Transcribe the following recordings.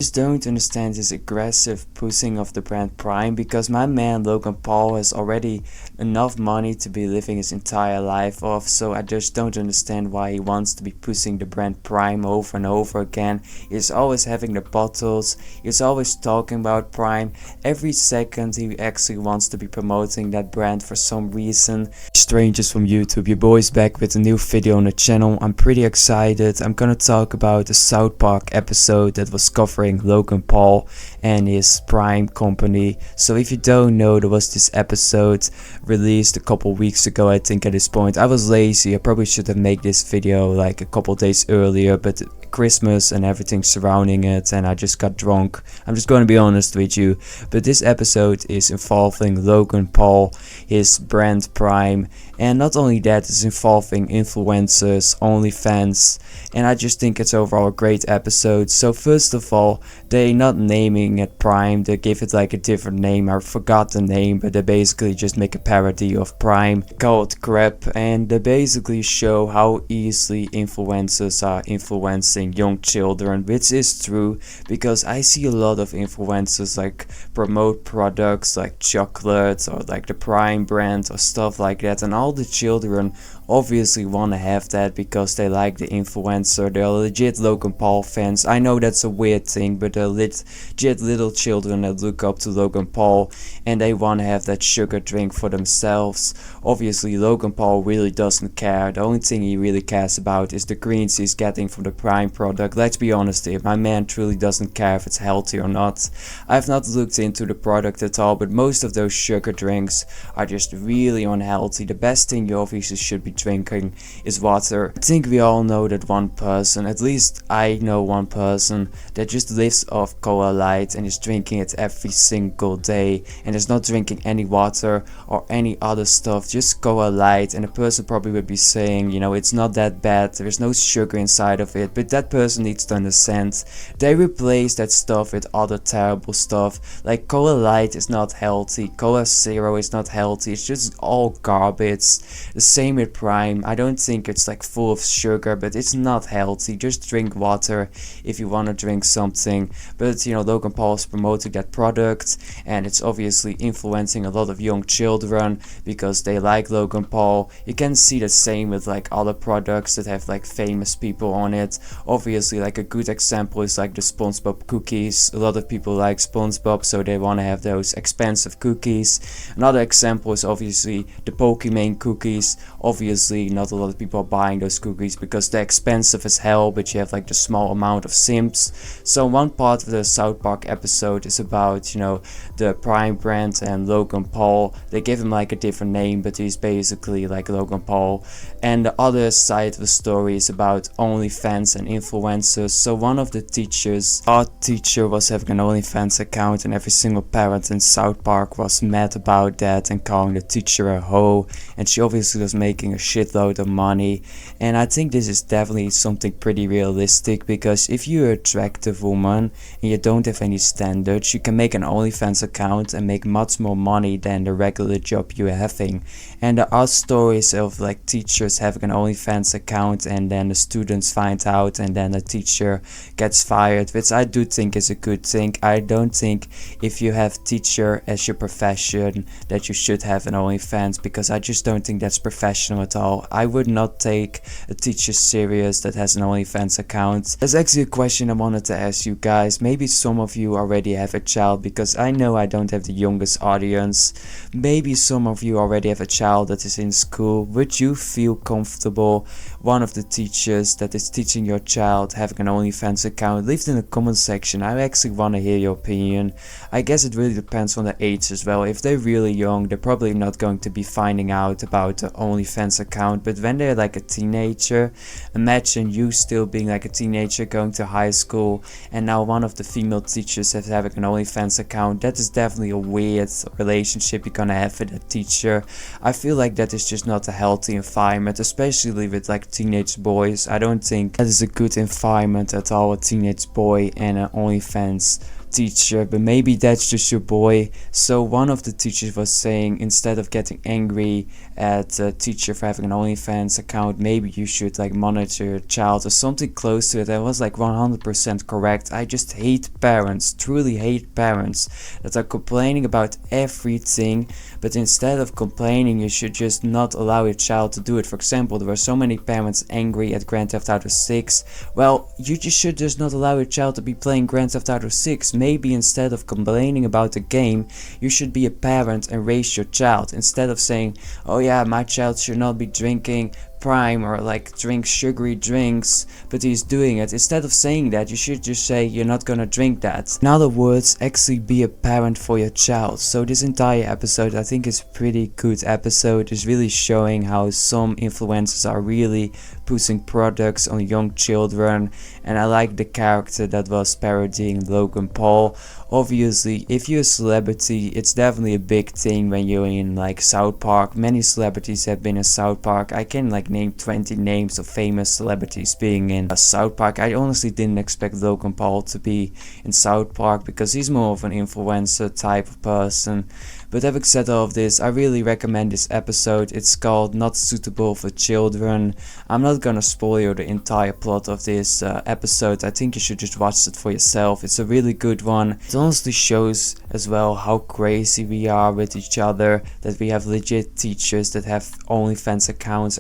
Just don't understand this aggressive pushing of the brand Prime, because my man Logan Paul has already enough money to be living his entire life off, so I just don't understand why he wants to be pushing the brand Prime over and over again. He's always having the bottles, he's always talking about Prime. Every second he actually wants to be promoting that brand for some reason. Strangers from YouTube, your boy's back with a new video on the channel. I'm pretty excited. I'm gonna talk about the South Park episode that was covering Logan Paul and his Prime company. So if you don't know, there was this episode released a couple weeks ago. I think at this point I was lazy. I probably should have made this video like a couple days earlier, but Christmas and everything surrounding it, and I just got drunk. I'm just going to be honest with you, but this episode is involving Logan Paul, his brand Prime, and not only that, it's involving influencers, OnlyFans, and I just think it's overall a great episode. So first of all, they not naming it Prime, they give it like a different name. I forgot the name, but they basically just make a parody of Prime called Crap, and they basically show how easily influencers are influencing young children, which is true, because I see a lot of influencers like promote products like chocolates or like the Prime brand or stuff like that, and all the children obviously want to have that because they like the influencer. They're legit Logan Paul fans. I know that's a weird thing, but they're legit little children that look up to Logan Paul and they want to have that sugar drink for themselves. Obviously Logan Paul really doesn't care. The only thing he really cares about is the greens he's getting from the Prime product. Let's be honest here, my man truly doesn't care if it's healthy or not. I've not looked into the product at all, but most of those sugar drinks are just really unhealthy. The best thing you obviously should be drinking is water. I think we all know that one person, at least I know one person, that just lives off Cola Light and is drinking it every single day and is not drinking any water or any other stuff, just Cola Light. And the person probably would be saying, you know, it's not that bad, there's no sugar inside of it, but that person needs to understand they replace that stuff with other terrible stuff. Like Cola Light is not healthy, Cola Zero is not healthy, it's just all garbage. The same with Prime. I don't think it's like full of sugar, but it's not healthy. Just drink water if you want to drink something. But you know, Logan Paul is promoting that product and it's obviously influencing a lot of young children because they like Logan Paul. You can see the same with like other products that have like famous people on it. Obviously, like a good example is like the SpongeBob cookies. A lot of people like SpongeBob, so they want to have those expensive cookies. Another example is obviously the Pokemon cookies. Obviously not a lot of people are buying those cookies because they're expensive as hell, but you have like the small amount of simps. So one part of the South Park episode is about, you know, the Prime brand and Logan Paul. They give him like a different name, but he's basically like Logan Paul. And the other side of the story is about OnlyFans and influencers. So one of the teachers, our teacher, was having an OnlyFans account, and every single parent in South Park was mad about that and calling the teacher a hoe, and she obviously was making a shitload of money. And I think this is definitely something pretty realistic, because if you're an attractive woman and you don't have any standards, you can make an OnlyFans account and make much more money than the regular job you're having. And there are stories of like teachers having an OnlyFans account and then the students find out and then the teacher gets fired, which I do think is a good thing. I don't think if you have teacher as your profession that you should have an OnlyFans, because I just don't think that's professional at all. I would not take a teacher serious that has an OnlyFans account. That's actually a question I wanted to ask you guys. Maybe some of you already have a child, because I know I don't have the youngest audience. Maybe some of you already have a child that is in school. Would you feel comfortable one of the teachers that is teaching your child having an OnlyFans account? Leave it in the comment section. I actually want to hear your opinion. I guess it really depends on the age as well. If they're really young, they're probably not going to be finding out about the OnlyFans account, but when they're like a teenager, imagine you still being like a teenager going to high school and now one of the female teachers is having an OnlyFans account. That is definitely a weird relationship you're gonna have with a teacher. I feel like that is just not a healthy environment, especially with like teenage boys. I don't think that is a good environment at all, a teenage boy and an OnlyFans teacher, but maybe that's just your boy. So one of the teachers was saying, instead of getting angry at a teacher for having an OnlyFans account, maybe you should like monitor your child or something close to it. I was like 100% correct. I just hate parents, truly hate parents that are complaining about everything, but instead of complaining, you should just not allow your child to do it. For example, there were so many parents angry at Grand Theft Auto 6. Well, you should just not allow your child to be playing Grand Theft Auto 6. Maybe instead of complaining about the game, you should be a parent and raise your child. Instead of saying, oh yeah, my child should not be drinking Prime or like drink sugary drinks, but he's doing it. Instead of saying that, you should just say you're not gonna drink that. In other words, actually be a parent for your child. So this entire episode, I think, is a pretty good episode. It's really showing how some influencers are really pushing products on young children, and I like the character that was parodying Logan Paul. Obviously, if you're a celebrity, it's definitely a big thing when you're in like South Park. Many celebrities have been in South Park. I can like name 20 names of famous celebrities being in South Park. I honestly didn't expect Logan Paul to be in South Park because he's more of an influencer type of person. But having said all of this, I really recommend this episode. It's called Not Suitable for Children. I'm not gonna spoil the entire plot of this episode. I think you should just watch it for yourself. It's a really good one. It honestly shows as well how crazy we are with each other, that we have legit teachers that have OnlyFans accounts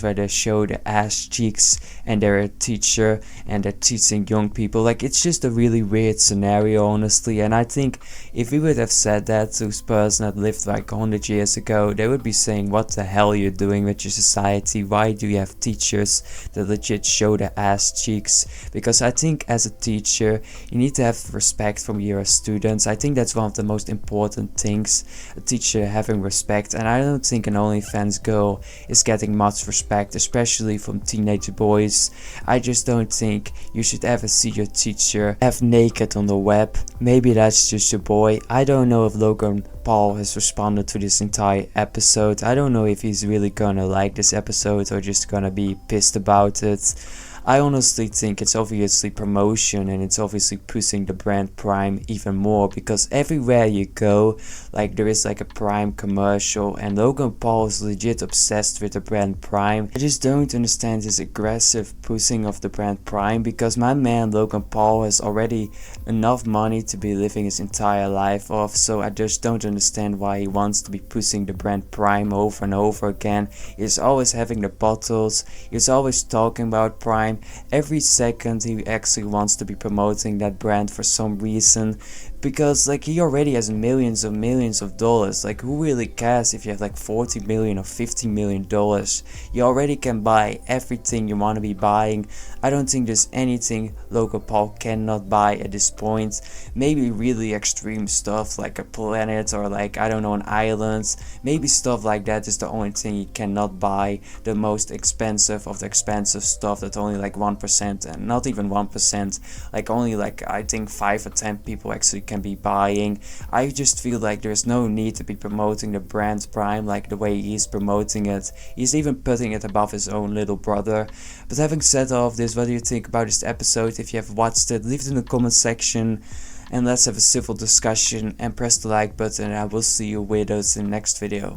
where they show their ass cheeks and they're a teacher and they're teaching young people. Like, it's just a really weird scenario, honestly, and I think if we would have said that to a person that lived like 100 years ago, they would be saying, what the hell are you doing with your society? Why do you have teachers that legit show their ass cheeks? Because I think as a teacher, you need to have respect from your students. I think that's one of the most important things, a teacher having respect, and I don't think an OnlyFans girl is getting much respect, especially from teenage boys. I just don't think you should ever see your teacher half naked on the web. Maybe that's just your boy. I don't know if Logan Paul has responded to this entire episode. I don't know if he's really gonna like this episode or just gonna be pissed about it. I honestly think it's obviously promotion, and it's obviously pushing the brand Prime even more, because everywhere you go, like, there is like a Prime commercial, and Logan Paul is legit obsessed with the brand Prime. I just don't understand this aggressive pushing of the brand Prime, because my man Logan Paul has already enough money to be living his entire life off, so I just don't understand why he wants to be pushing the brand Prime over and over again. He's always having the bottles, he's always talking about Prime. Every second he actually wants to be promoting that brand for some reason, because like he already has millions of dollars. Like, who really cares if you have like 40 million or 50 million dollars? You already can buy everything you want to be buying. I don't think there's anything Logan Paul cannot buy at this point. Maybe really extreme stuff like a planet or like, I don't know, an island. Maybe stuff like that is the only thing he cannot buy. The most expensive of the expensive stuff that only like 1%, and not even 1%, like only like I think 5 or 10 people actually can be buying. I just feel like there's no need to be promoting the brand Prime like the way he's promoting it. He's even putting it above his own little brother. But having said all of this, what do you think about this episode? If you have watched it, leave it in the comment section and let's have a civil discussion, and press the like button, and I will see you weirdos in the next video.